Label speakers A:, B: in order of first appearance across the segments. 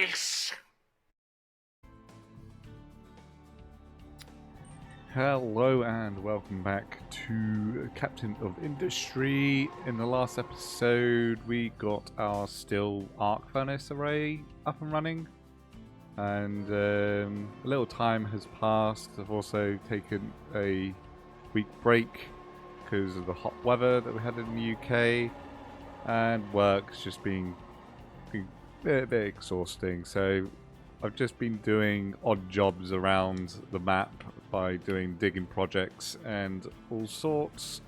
A: face!
B: Hello and welcome back to Captain of Industry. In the last episode we got our steel arc furnace array up and running, and a little time has passed. I've also taken a week break because of the hot weather that we had in the UK, and work's just been a bit exhausting, so I've just been doing odd jobs around the map by doing digging projects and all sorts,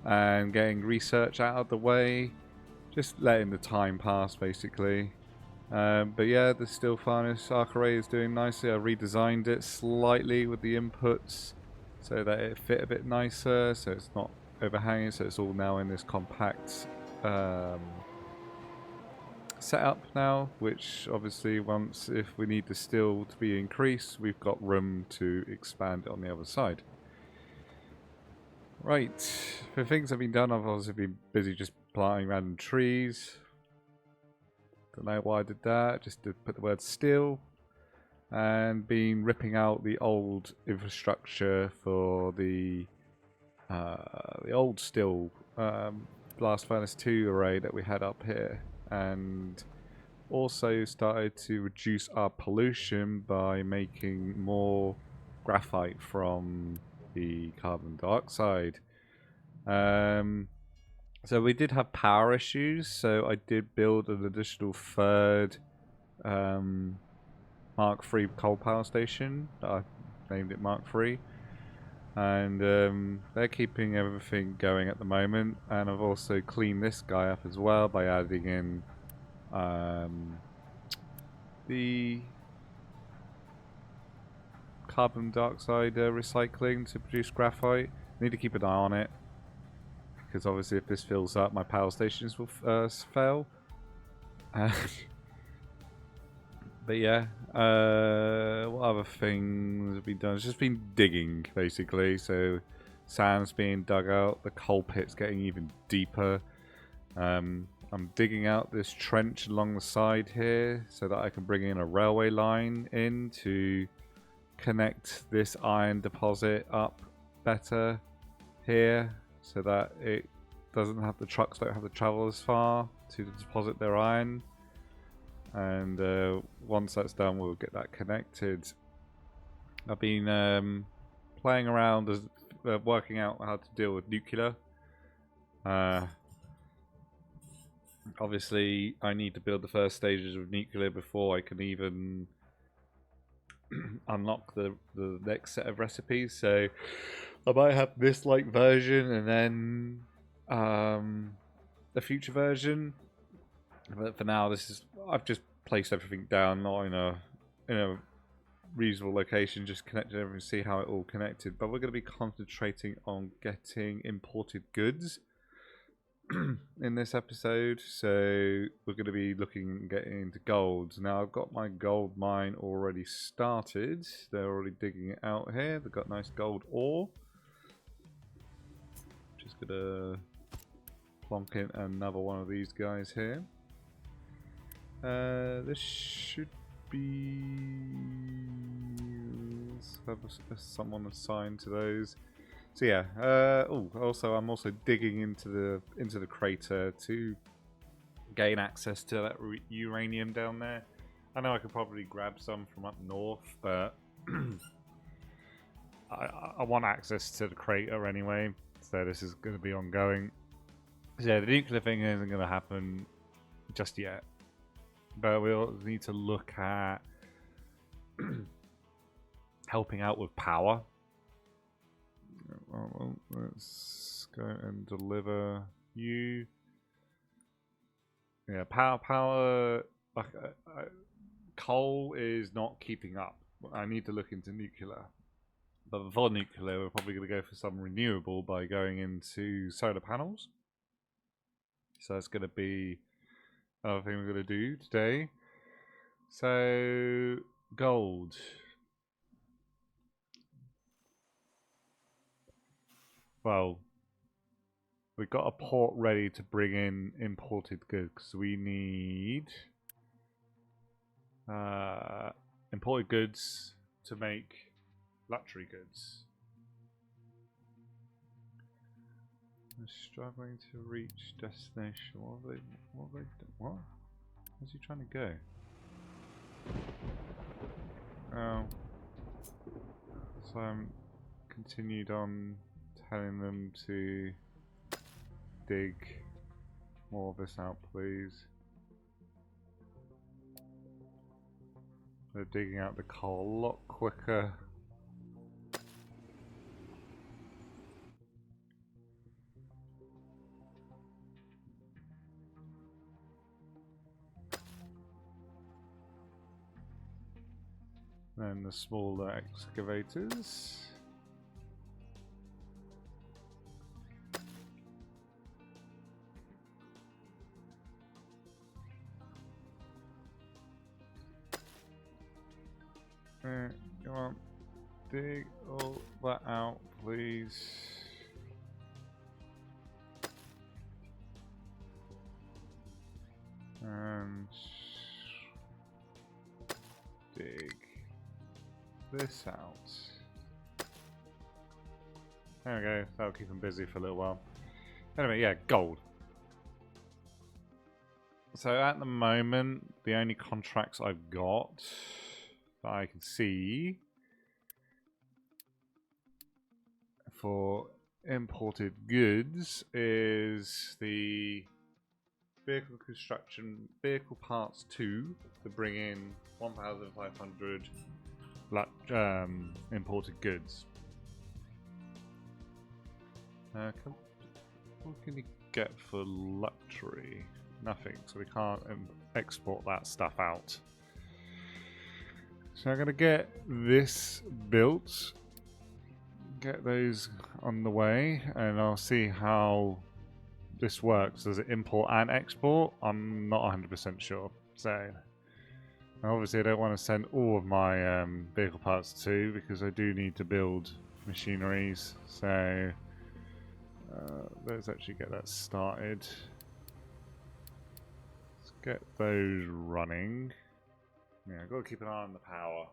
B: and getting research out of the way, just letting the time pass basically. But yeah, the steel furnace arc array is doing nicely. I redesigned it slightly with the inputs so that it fit a bit nicer, so it's not overhanging, so it's all now in this compact setup now, which obviously once, if we need the steel to be increased, we've got room to expand it on the other side. Right, for things I've been done, I've obviously been busy just planting random trees. Don't know why I did that, just to put the word steel, and been ripping out the old infrastructure for the old steel blast furnace 2 array that we had up here, and also started to reduce our pollution by making more graphite from the carbon dioxide. So we did have power issues, so I did build an additional third Mark III coal power station. I named it Mark III. And they're keeping everything going at the moment, and I've also cleaned this guy up as well by adding in the carbon dioxide recycling to produce graphite. I need to keep an eye on it, because obviously if this fills up, my power stations will fail. But yeah, what other things have been done? It's just been digging, basically. So sand's being dug out, the coal pit's getting even deeper. I'm digging out this trench along the side here so that I can bring in a railway line in to connect this iron deposit up better here, so that it doesn't have, the trucks don't have to travel as far to deposit their iron. And once that's done, we'll get that connected. I've been playing around, as working out how to deal with nuclear. Obviously, I need to build the first stages of nuclear before I can even unlock the next set of recipes. So I might have this like version and then the future version. But for now, this is, I've just placed everything down, not in a reasonable location, just connected everything, see how it all connected. But we're going to be concentrating on getting imported goods in this episode. So we're going to be looking at getting into gold. Now I've got my gold mine already started. They're already digging it out here. They've got nice gold ore. Just going to plonk in another one of these guys here. This should be, let's have someone assigned to those. So yeah. Also I'm also digging into the crater to gain access to that uranium down there. I know I could probably grab some from up north, but I want access to the crater anyway. So this is going to be ongoing. So yeah, the nuclear thing isn't going to happen just yet. But we'll need to look at helping out with power. Well, let's go and deliver you. Yeah, power. Coal is not keeping up. I need to look into nuclear. But before nuclear, we're probably going to go for some renewable by going into solar panels. So that's going to be another thing we're going to do today. So, gold. Well, we've got a port ready to bring in imported goods. We need imported goods to make luxury goods. I'm struggling to reach destination. What have they done? What? Where's he trying to go? Oh. So I'm continued on telling them to dig more of this out, please. They're digging out the coal a lot quicker. Then the smaller excavators. Come on, dig all that out, please. And dig this out. There we go, that'll keep them busy for a little while. Anyway, yeah, gold. So at the moment, the only contracts I've got that I can see for imported goods is the vehicle construction, vehicle parts 2 to bring in 1,500 imported goods. What can you get for luxury? Nothing, so we can't export that stuff out. So I'm going to get this built, get those on the way, and I'll see how this works. Does it import and export? I'm not 100% sure. So obviously I don't want to send all of my vehicle parts to, because I do need to build machineries. So let's actually get that started. Let's get those running. Yeah, I've got to keep an eye on the power.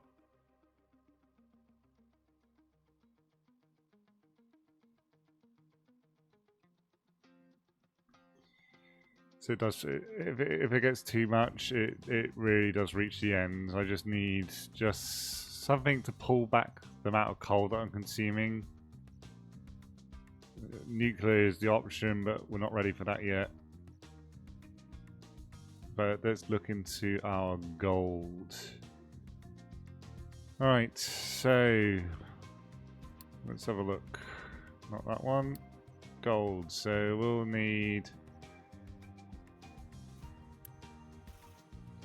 B: So it does. If it gets too much, it really does reach the end. I just need something to pull back the amount of coal that I'm consuming. Nuclear is the option, but we're not ready for that yet. But let's look into our gold. Alright, so let's have a look. Not that one. Gold. So we'll need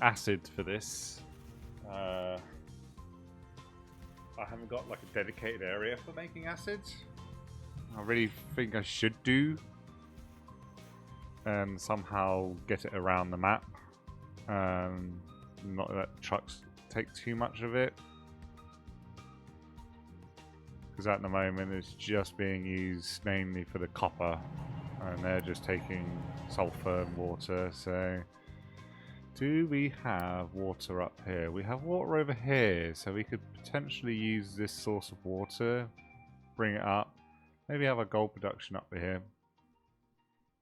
B: acid for this. I haven't got like a dedicated area for making acid. I really think I should do, and somehow get it around the map. Not that trucks take too much of it, because at the moment it's just being used mainly for the copper, and they're just taking sulfur and water. So do we have water up here? We have water over here, so we could potentially use this source of water, bring it up, maybe have a gold production up here.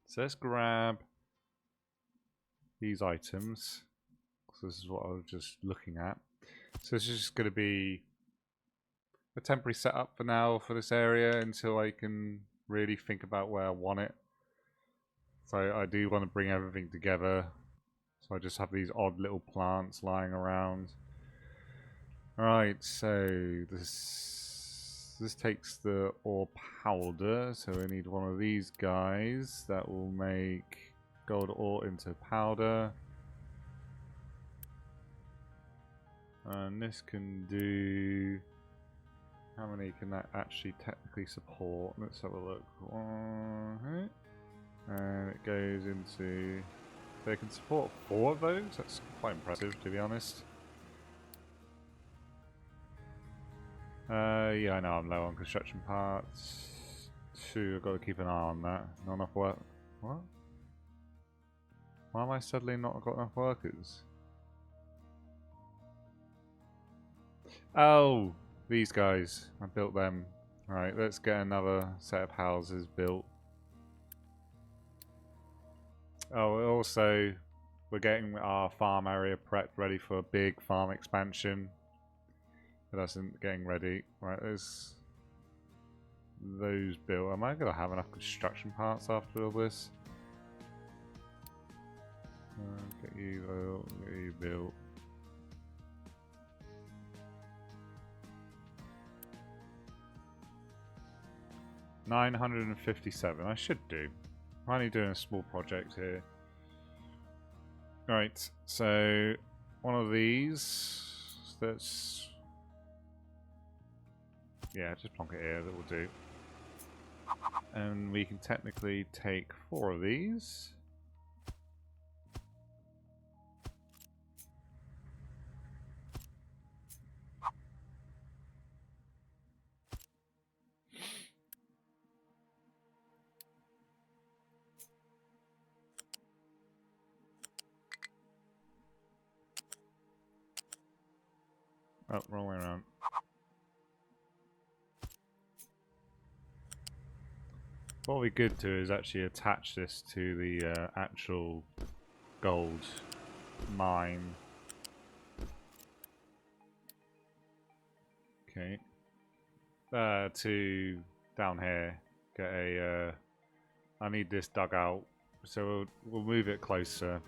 B: So let's grab these items. So this is what I was just looking at. So this is just going to be a temporary setup for now for this area until I can really think about where I want it. So I do want to bring everything together. So I just have these odd little plants lying around. Alright, so this takes the ore powder, so we need one of these guys that will make gold ore into powder. And this can do... How many can that actually technically support? Let's have a look. And it goes into... So it can support 4 of those? That's quite impressive, to be honest. Yeah, I know I'm low on construction parts. 2, I've got to keep an eye on that. Not enough work. What? Why am I suddenly not got enough workers? Oh, these guys. I built them. Alright, let's get another set of houses built. Oh, also, we're getting our farm area prepped ready for a big farm expansion. But that's getting ready. Right, there's those built. Am I going to have enough construction parts after all this? Get you built, get you built. $957. I should do. I'm only doing a small project here. Right, so one of these. That's yeah, just plonk it here. That will do. And we can technically take 4 of these. Oh, wrong way around. What we could do is actually attach this to the actual gold mine. Okay. To down here, get a. I need this dug out, so we'll move it closer.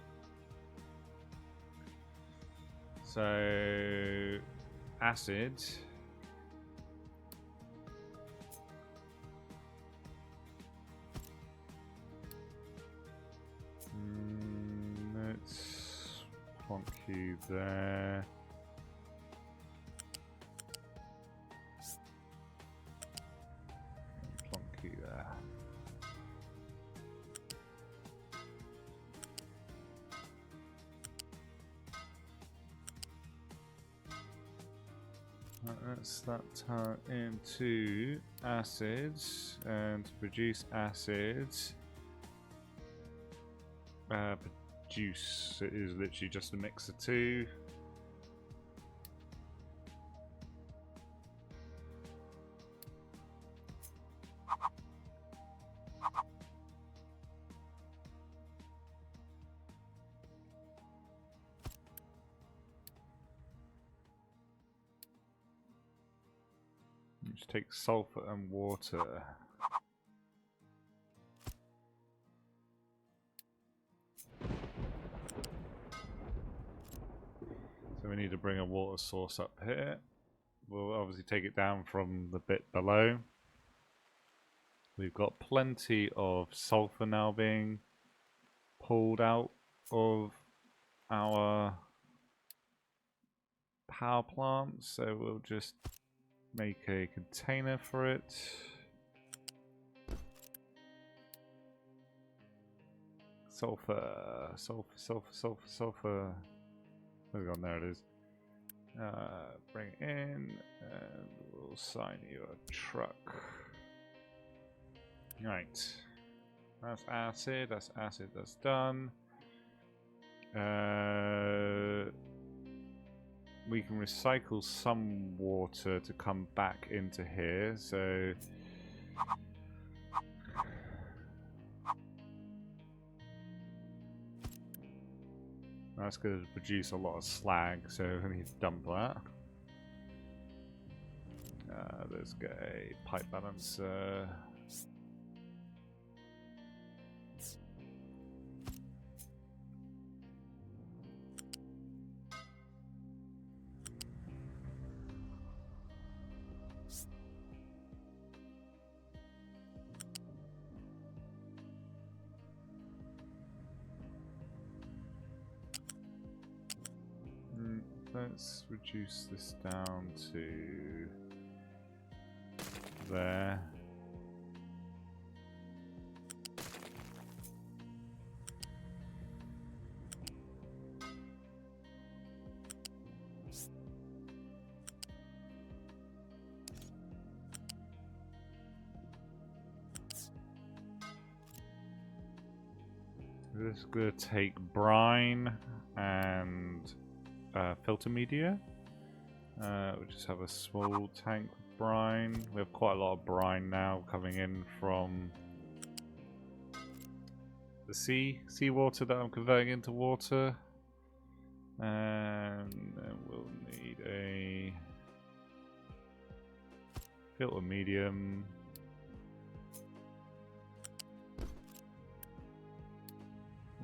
B: So, acid. Let's plonk you there. Plonk you there. Let's that turn into acids, and to produce acids. Produce, it is literally just a mix of 2. Just take sulfur and water. So we need to bring a water source up here. We'll obviously take it down from the bit below. We've got plenty of sulfur now being pulled out of our power plant, so we'll just make a container for it. Sulfur, sulfur, sulfur, sulfur, sulfur. Where's it gone? There it is. Bring it in, and we'll assign you a truck. Right. That's acid, that's done. We can recycle some water to come back into here, so that's going to produce a lot of slag, so we need to dump that. Let's get a pipe balancer. Let's reduce this down to there. This is going to take brine and filter media. We just have a small tank with brine. We have quite a lot of brine now coming in from the seawater that I'm converting into water. And then we'll need a filter medium.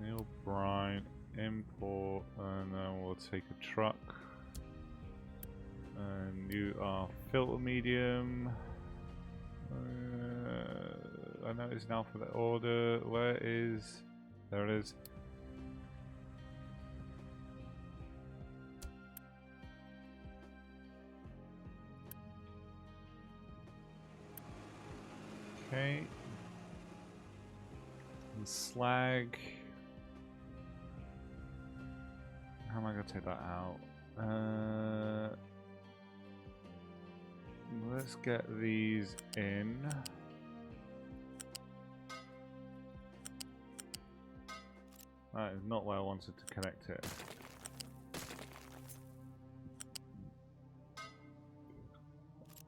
B: Meal brine, import, and then we'll take a truck. And you are filter medium. I know it's now for the order. Where is? There it is. Okay. And slag. How am I going to take that out? Let's get these in. That is not where I wanted to connect it.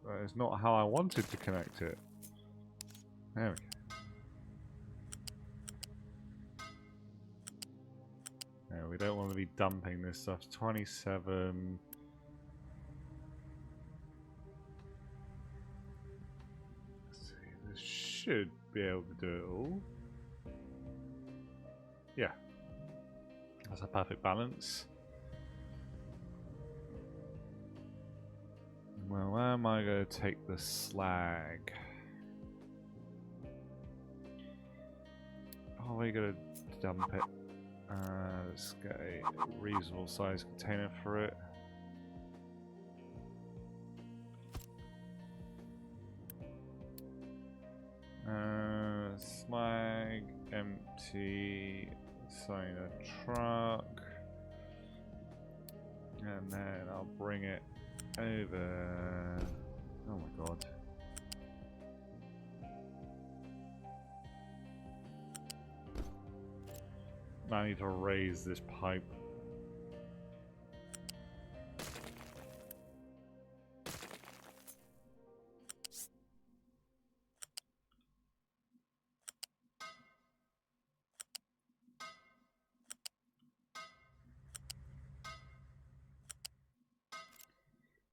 B: That is not how I wanted to connect it. There we go. Yeah, we don't want to be dumping this stuff. 27. Let's see, this should be able to do it all. Yeah. That's a perfect balance. Well, where am I going to take the slag? How are we going to dump it? Let's get a reasonable size container for it. Slag, empty, sign a truck, and then I'll bring it over. Oh my god. I need to raise this pipe.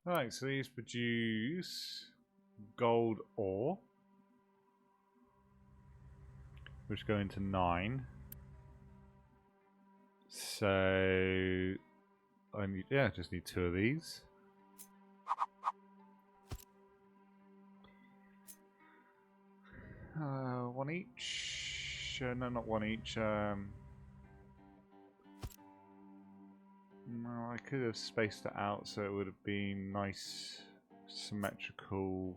B: Alright, so these produce gold ore, which go into 9. So I need, yeah, just need 2 of these. One each. No, not one each. No, I could have spaced it out so it would have been nice, symmetrical.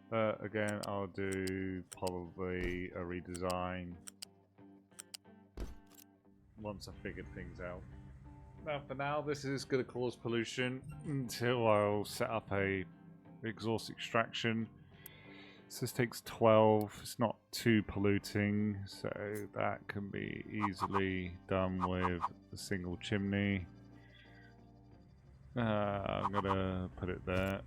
B: But again, I'll do probably a redesign once I've figured things out. Now, for now, this is going to cause pollution until I'll set up a exhaust extraction. So this takes 12. It's not too polluting, so that can be easily done with a single chimney. I'm going to put it there.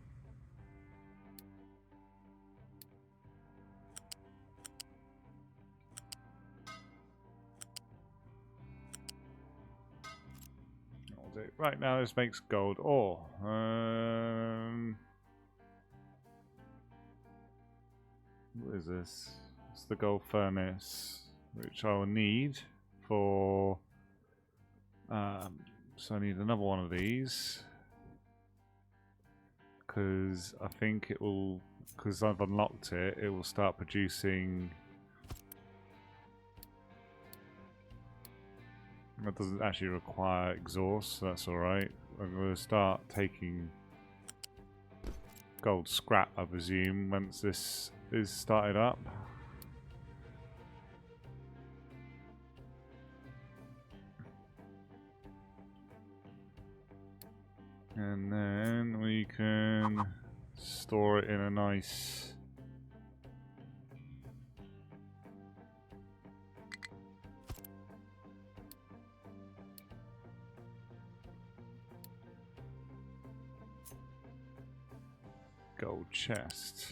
B: Right now, this makes gold ore. What is this? It's the gold furnace, which I will need for. So I need another one of these because I think it will. Because I've unlocked it, it will start producing. That doesn't actually require exhaust, so that's alright. I'm going to start taking gold scrap, I presume, once this is started up. And then we can store it in a nice gold chest.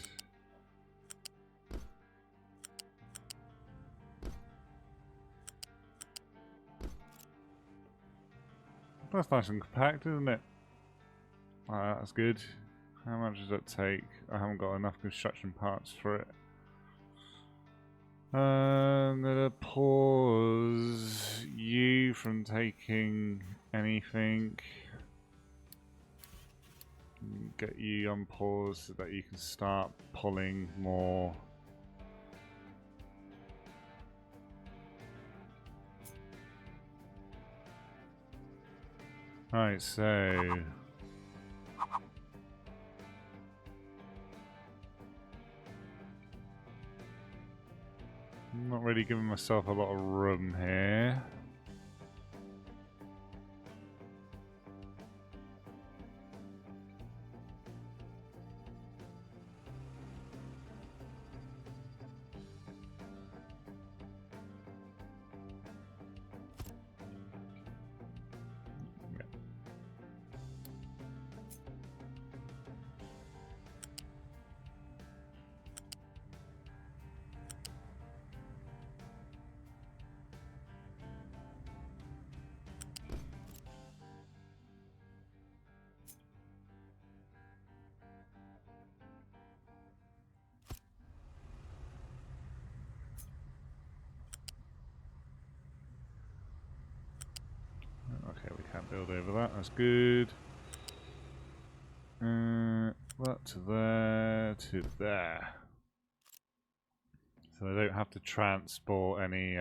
B: That's nice and compact, isn't it? Alright, that's good. How much does that take? I haven't got enough construction parts for it. I'm gonna pause you from taking anything. Get you on pause so that you can start pulling more. Right, so I'm not really giving myself a lot of room here. Okay, we can't build over that, that's good. That to there, to there. So they don't have to transport any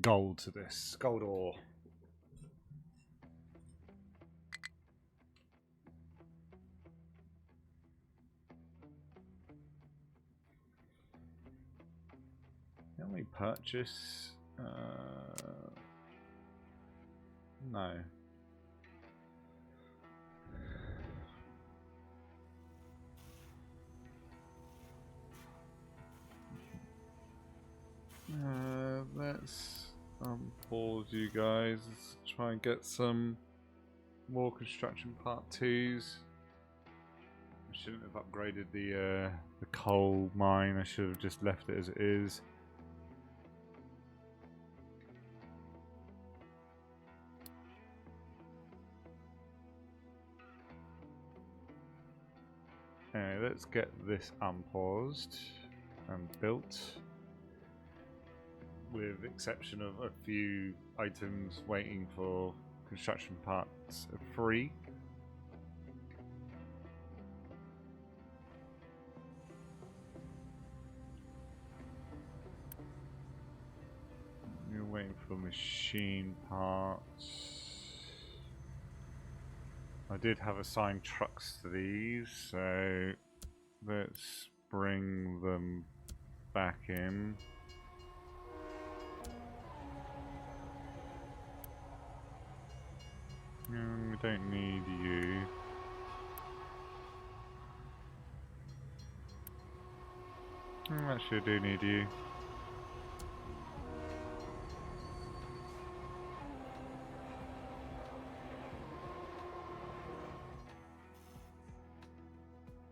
B: gold to this. Gold ore. Can we purchase? No. Let's pause you guys. Let's try and get some more construction part 2s. I shouldn't have upgraded the coal mine. I should have just left it as it is. Anyway, let's get this unpaused and built, with exception of a few items waiting for construction parts 3. You're waiting for machine parts. I did have assigned trucks to these, so let's bring them back in. We don't need you. Actually, I do need you.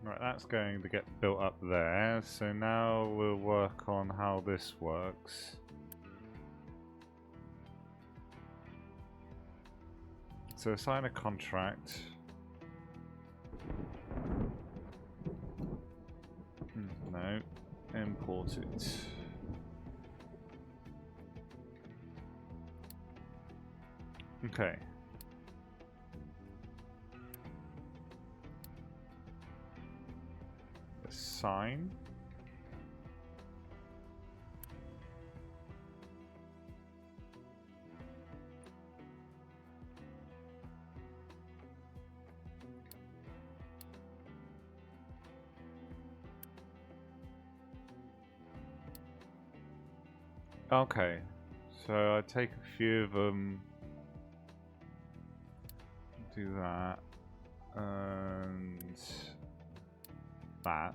B: Right, that's going to get built up there, so now we'll work on how this works. So assign a contract. No, import it. Okay. Assign. Okay, so I take a few of them, do that, and that,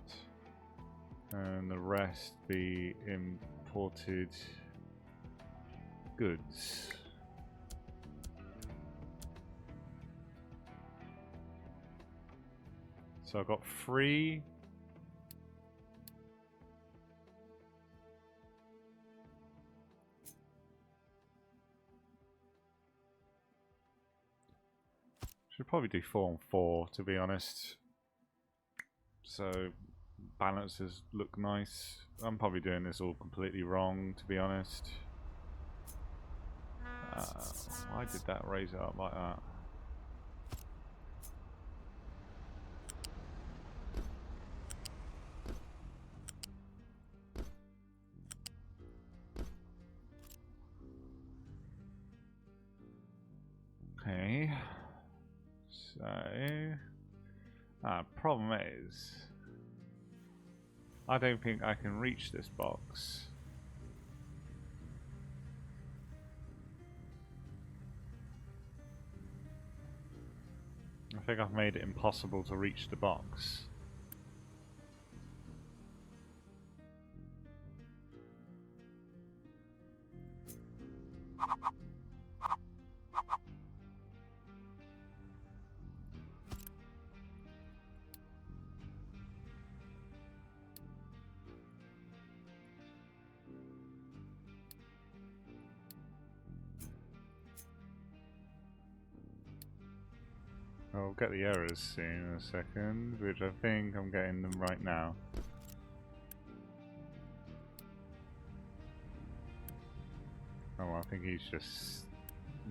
B: and the rest be imported goods. So I've got 3. Should probably do 4 and 4, to be honest. So balances look nice. I'm probably doing this all completely wrong, to be honest. Why did that raise it up like that? Okay. So problem is, I don't think I can reach this box. I think I've made it impossible to reach the box. I'll get the errors soon in a second, which I think I'm getting them right now. Oh, I think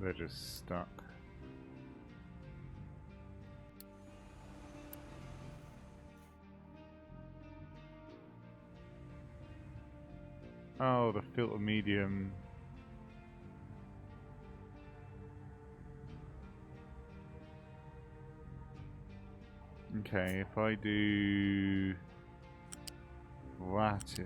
B: they're just stuck. Oh, the filter medium. Okay, if I do that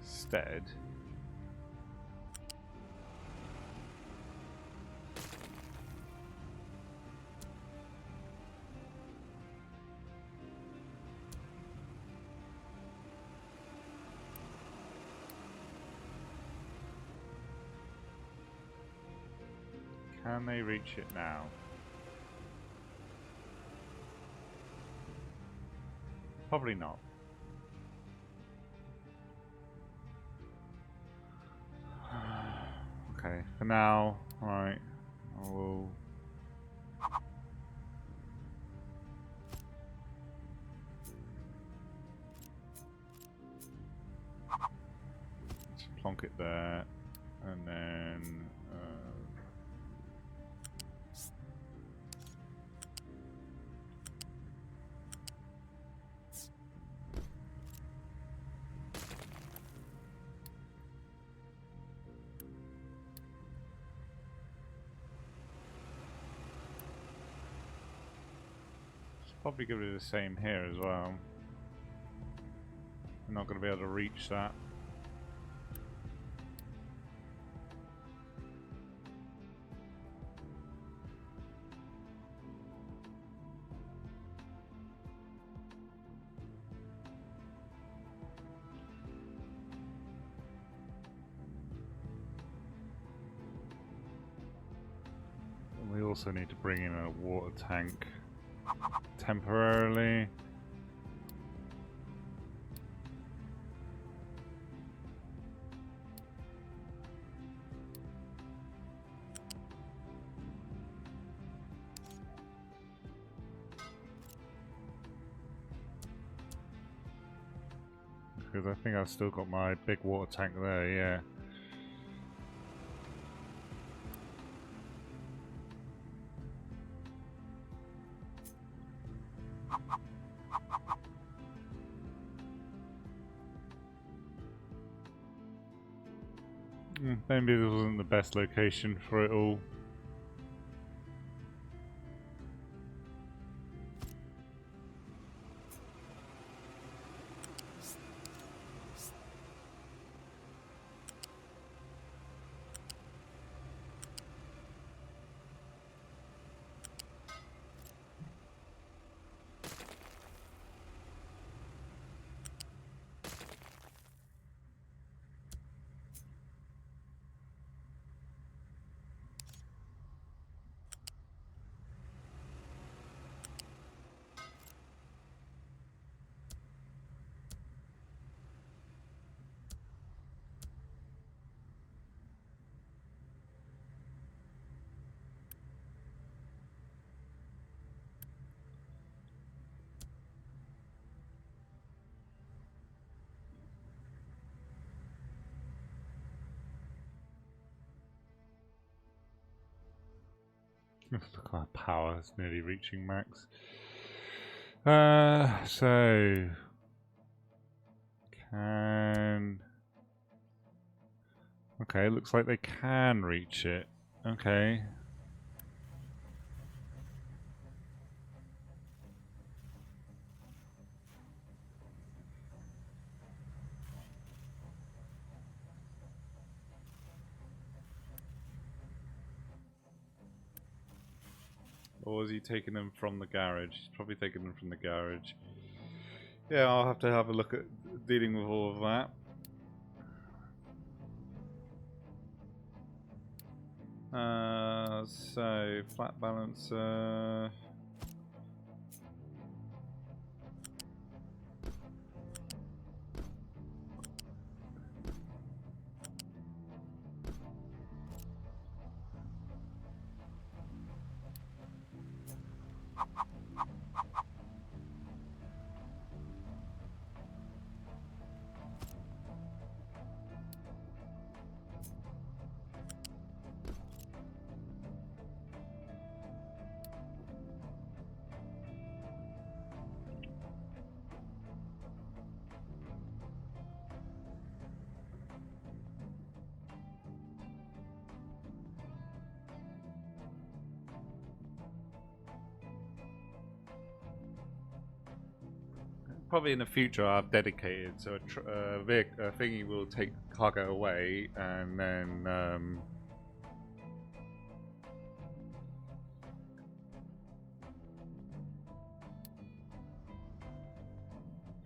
B: instead. Can they reach it now? Probably not. Okay, for now, right, I will... Just plonk it there, and then... probably give it the same here as well. I'm not going to be able to reach that. And we also need to bring in a water tank temporarily. Because I think I've still got my big water tank there, yeah. Maybe this wasn't the best location for it all. Look at our power, it's nearly reaching max. So can okay, looks like they can reach it. Okay. Or is he taking them from the garage? He's probably taking them from the garage. Yeah, I'll have to have a look at dealing with all of that. So flat balancer. Probably in the future I've dedicated, so a thingy will take cargo away and then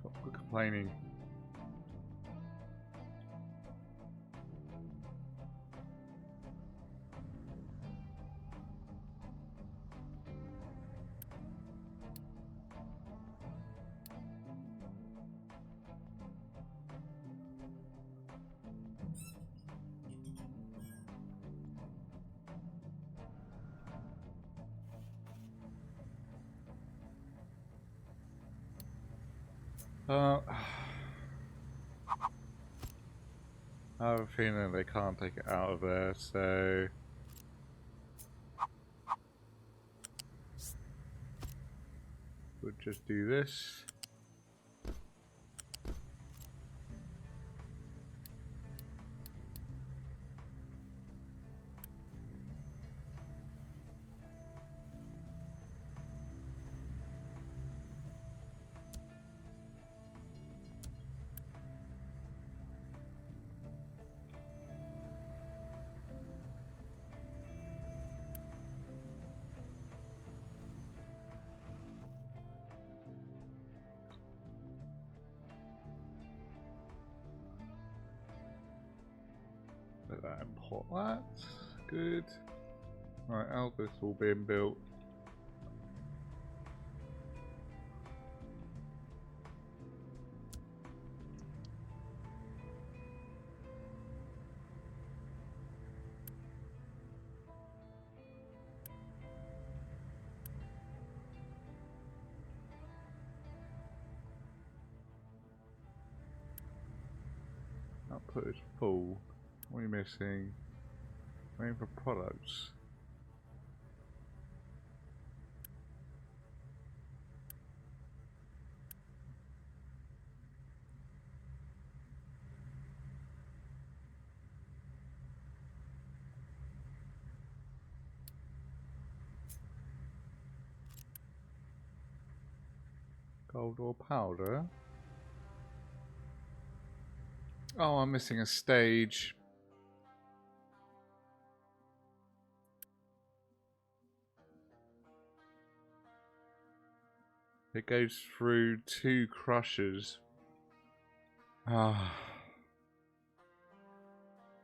B: stop complaining. I have a feeling they can't take it out of there, so we'll just do this. Let that import that. Good. Right, how's this all being built? Output is full. What are you missing? Waiting for products. Gold or powder? Oh, I'm missing a stage. It goes through 2 crushers. Ah.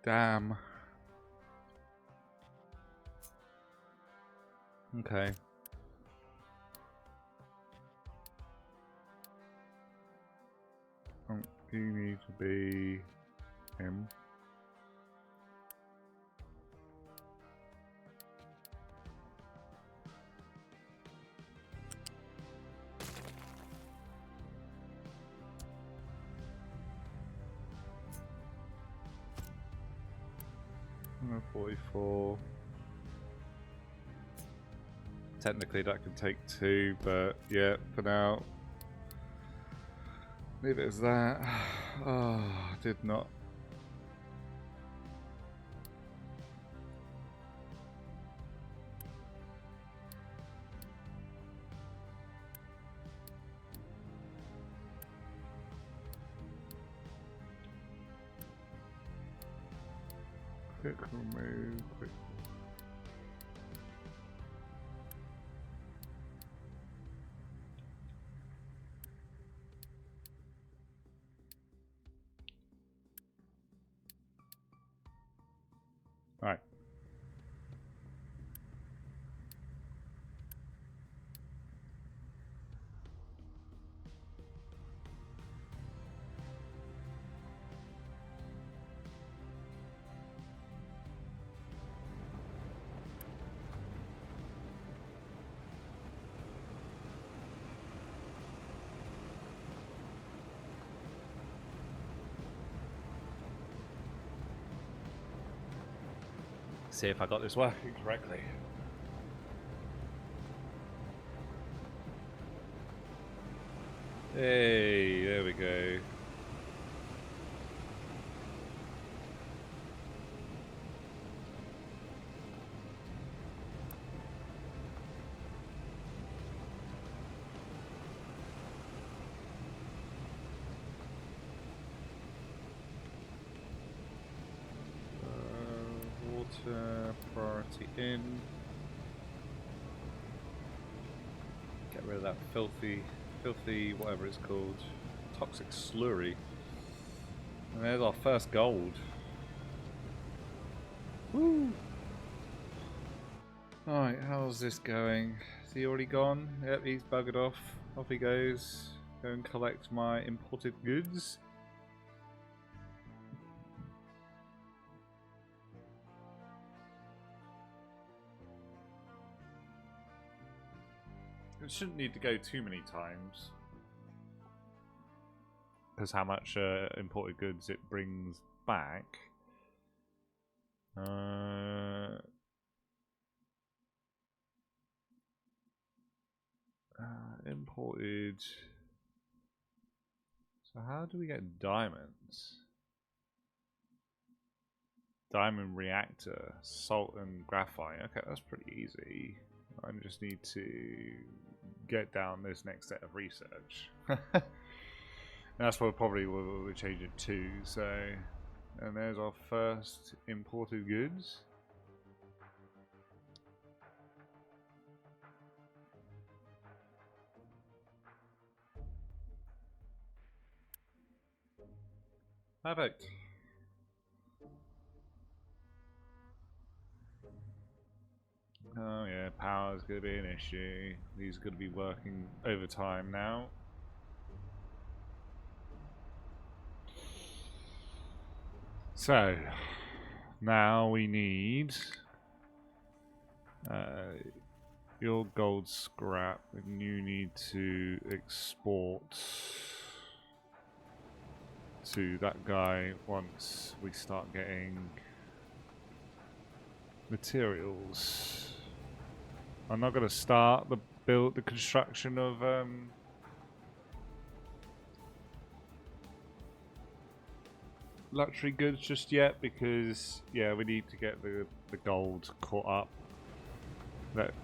B: Damn. Okay. You need to be him. I'm 44. technically that can take 2, but yeah, for now, leave it as that. Oh, I did not. Quick remove, quick. Alright. See if I got this working correctly. Hey, there we go. Priority in. Get rid of that filthy whatever it's called, toxic slurry. And there's our first gold. Woo! Alright, how's this going? Is he already gone? Yep, he's buggered off. Off he goes. Go and collect my imported goods. It shouldn't need to go too many times, because how much imported goods it brings back. Imported. So how do we get diamonds? Diamond reactor, salt and graphite. Okay, that's pretty easy. I just need to get down this next set of research. That's what probably we'll change it to. So, and there's our first imported goods. Perfect. Oh yeah, power's going to be an issue. These are going to be working overtime now. So, now we need your gold scrap, and you need to export to that guy once we start getting materials. I'm not going to start the construction of luxury goods just yet, because yeah, we need to get the gold caught up.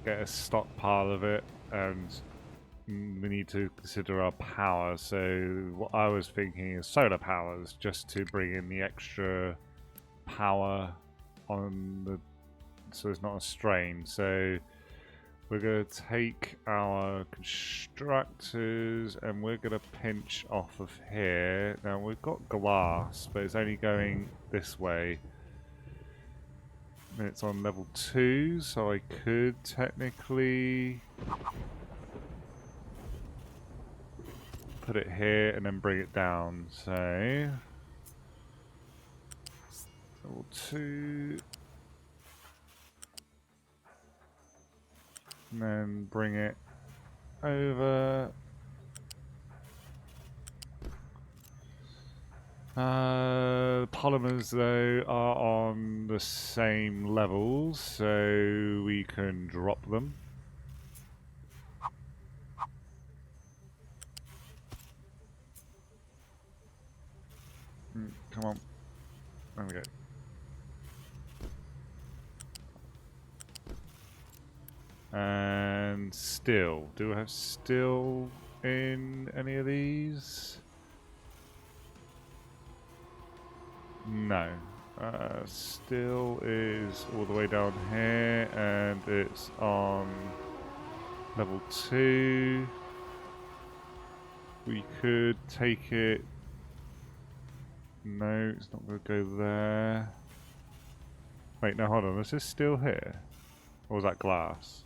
B: Get a stockpile of it, and we need to consider our power. So what I was thinking is solar powers, just to bring in the extra power on the, so it's not a strain. So we're going to take our constructors and we're going to pinch off of here. Now we've got glass, but it's only going this way. And it's on level 2, so I could technically put it here and then bring it down. So level 2. And then bring it over. Polymers though are on the same levels, so we can drop them. Come on. There we go. And steel. Do I have steel in any of these? No. Steel is all the way down here, and it's on level 2. We could take it. No, it's not going to go there. Wait, no, hold on. Is this steel here? Or was that glass?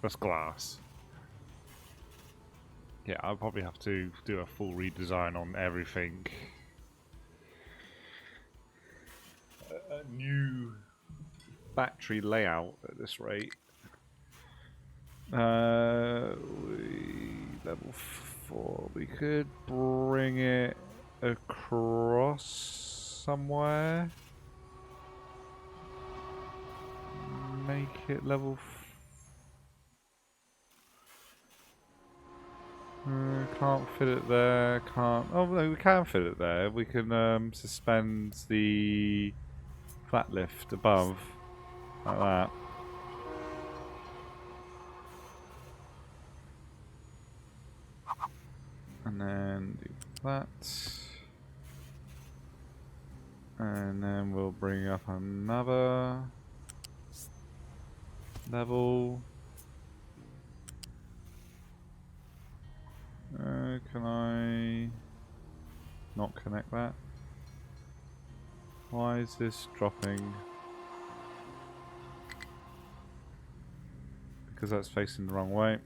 B: That's glass. Yeah, I'll probably have to do a full redesign on everything. A new battery layout at this rate. Level 4. We could bring it across somewhere. Make it level 4. Can't fit it there. Can't. Oh no, we can fit it there. We can suspend the flat lift above like that. And then do that. And then we'll bring up another level. Can I not connect that? Why is this dropping? Because that's facing the wrong way.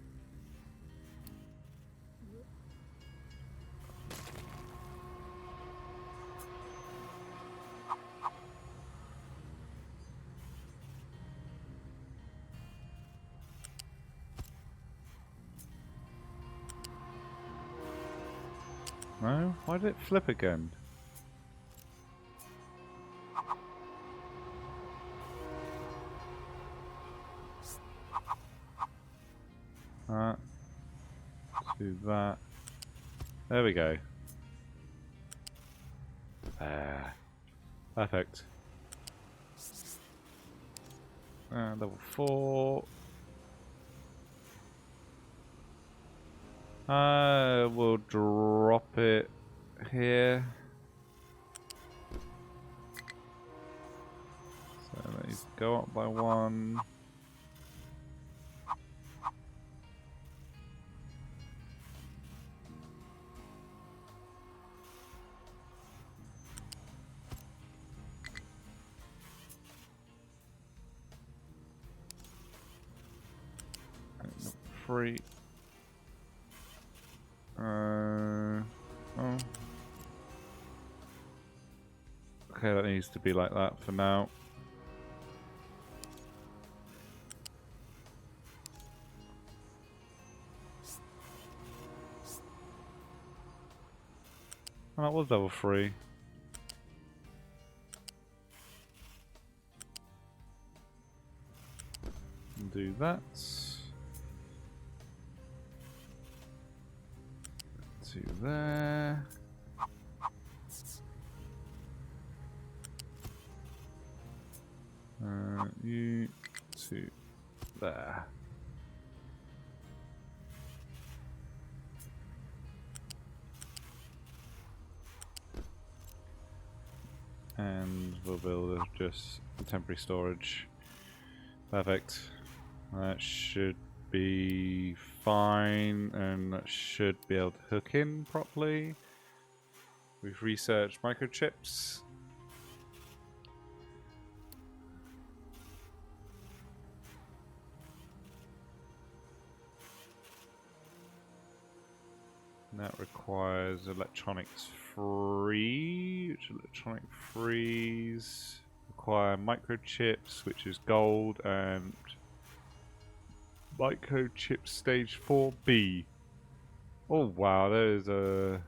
B: No? Why did it flip again? That. Do that. There we go. There. Perfect. Level 4. We'll drop it here. So let these go up by 1. And 3. Oh. Okay, that needs to be like that for now. Oh, that was level 3. And do that. To there. You to there. And we'll build just the temporary storage. Perfect. That should be fine, and that should be able to hook in properly. We've researched microchips. And that requires electronics free, which electronic frees require microchips, which is gold, and microchip stage 4B. Oh wow, there is a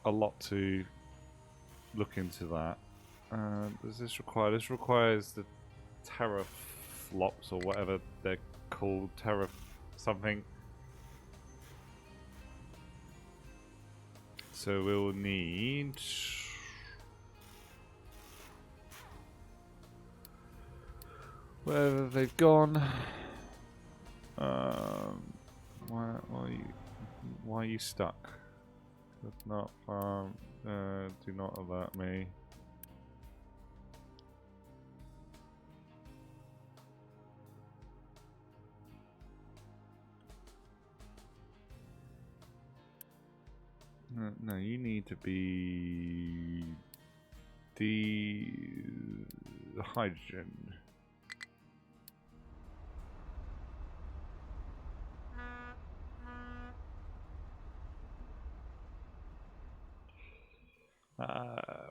B: lot to look into that. Does this require? This requires the teraflops or whatever they're called, terra something. so we'll need... Wherever they've gone. Why are you stuck? That's not do not alert me. No, you need to be the hydrogen.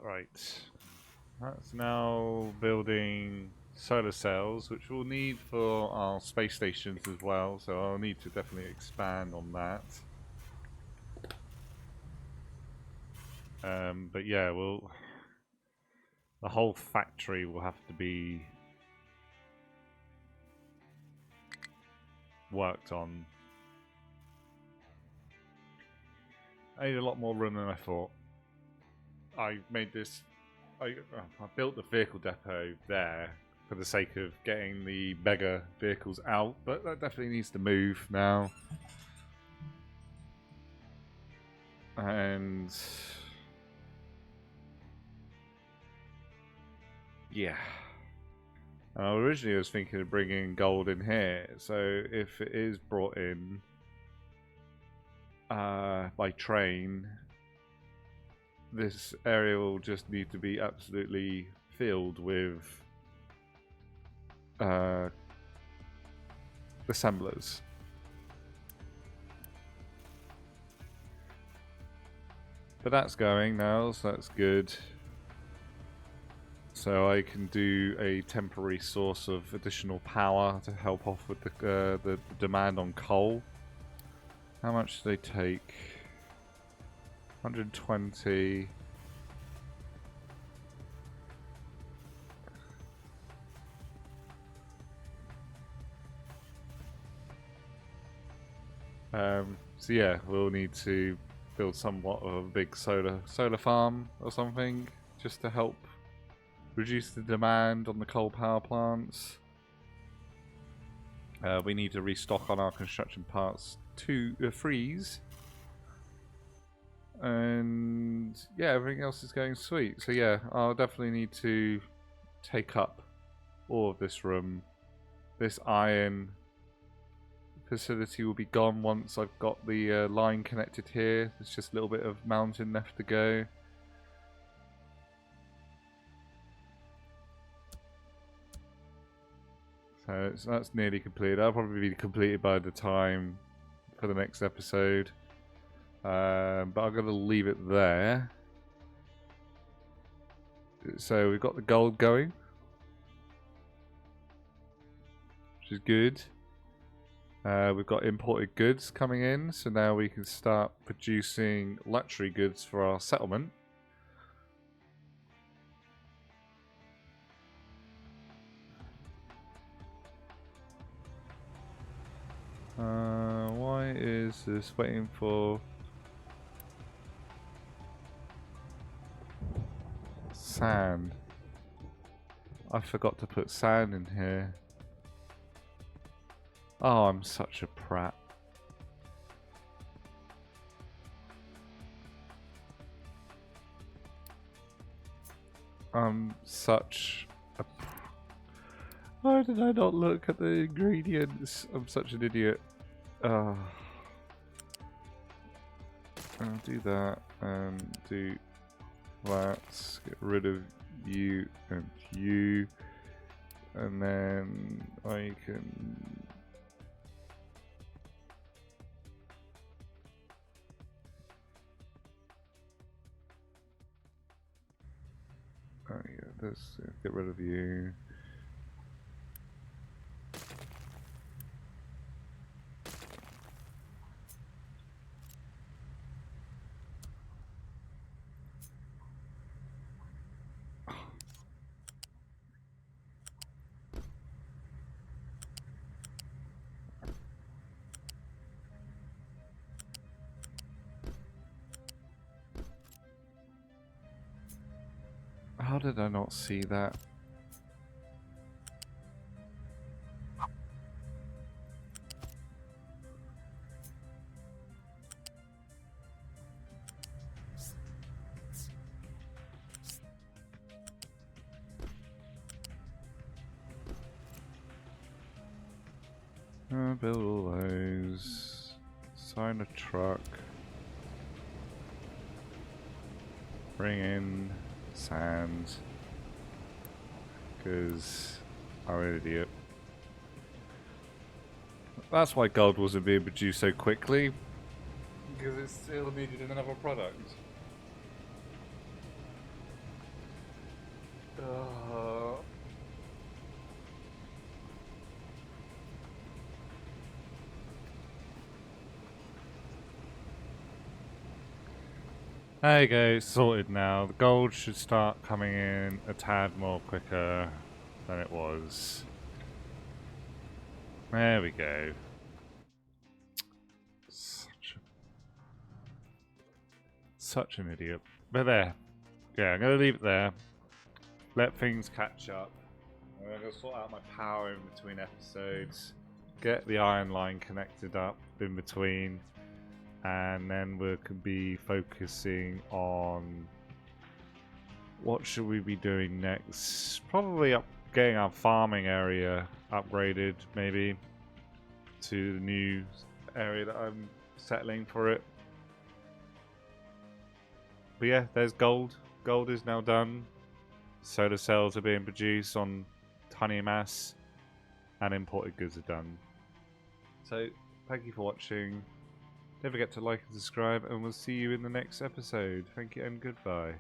B: Right. That's now building solar cells, which we'll need for our space stations as well, so I'll need to definitely expand on that. But yeah, the whole factory will have to be worked on. I need a lot more room than I thought. I made this. I built the vehicle depot there for the sake of getting the mega vehicles out, but that definitely needs to move now. And yeah. Originally I was thinking of bringing gold in here, so if it is brought in by train, this area will just need to be absolutely filled with assemblers. But that's going now, so that's good. So I can do a temporary source of additional power to help off with the demand on coal. How much do they take? 120. So yeah, we'll need to build somewhat of a big solar farm or something just to help reduce the demand on the coal power plants. We need to restock on our construction parts to freeze. And yeah, everything else is going sweet. So yeah, I'll definitely need to take up all of this room. This iron facility will be gone once I've got the line connected here. There's just a little bit of mountain left to go. So that's nearly completed. That'll probably be completed by the time for the next episode. But I'm going to leave it there. So we've got the gold going, which is good. We've got imported goods coming in, so now we can start producing luxury goods for our settlement. Why is this waiting for sand? I forgot to put sand in here. Oh, I'm such a prat. I'm such a... Why did I not look at the ingredients? I'm such an idiot. I'll do that and do that. Get rid of you and you. And then I can... Oh yeah, let's get rid of you. How did I not see that? Build all those. Sign a truck. Bring in sand. Because I'm an idiot. That's why gold wasn't being produced so quickly. Because it still needed another product. There you go, sorted now. The gold should start coming in a tad more quicker than it was. There we go. Such an idiot. But there. Yeah, I'm going to leave it there. Let things catch up. I'm going to sort out my power in between episodes. Get the iron line connected up in between. And then we could be focusing on what should we be doing next. Probably getting our farming area upgraded, maybe, to the new area that I'm settling for it. But yeah, there's gold. Gold is now done. Solar cells are being produced on tiny mass, and imported goods are done. So, thank you for watching. Don't forget to like and subscribe, and we'll see you in the next episode. Thank you and goodbye.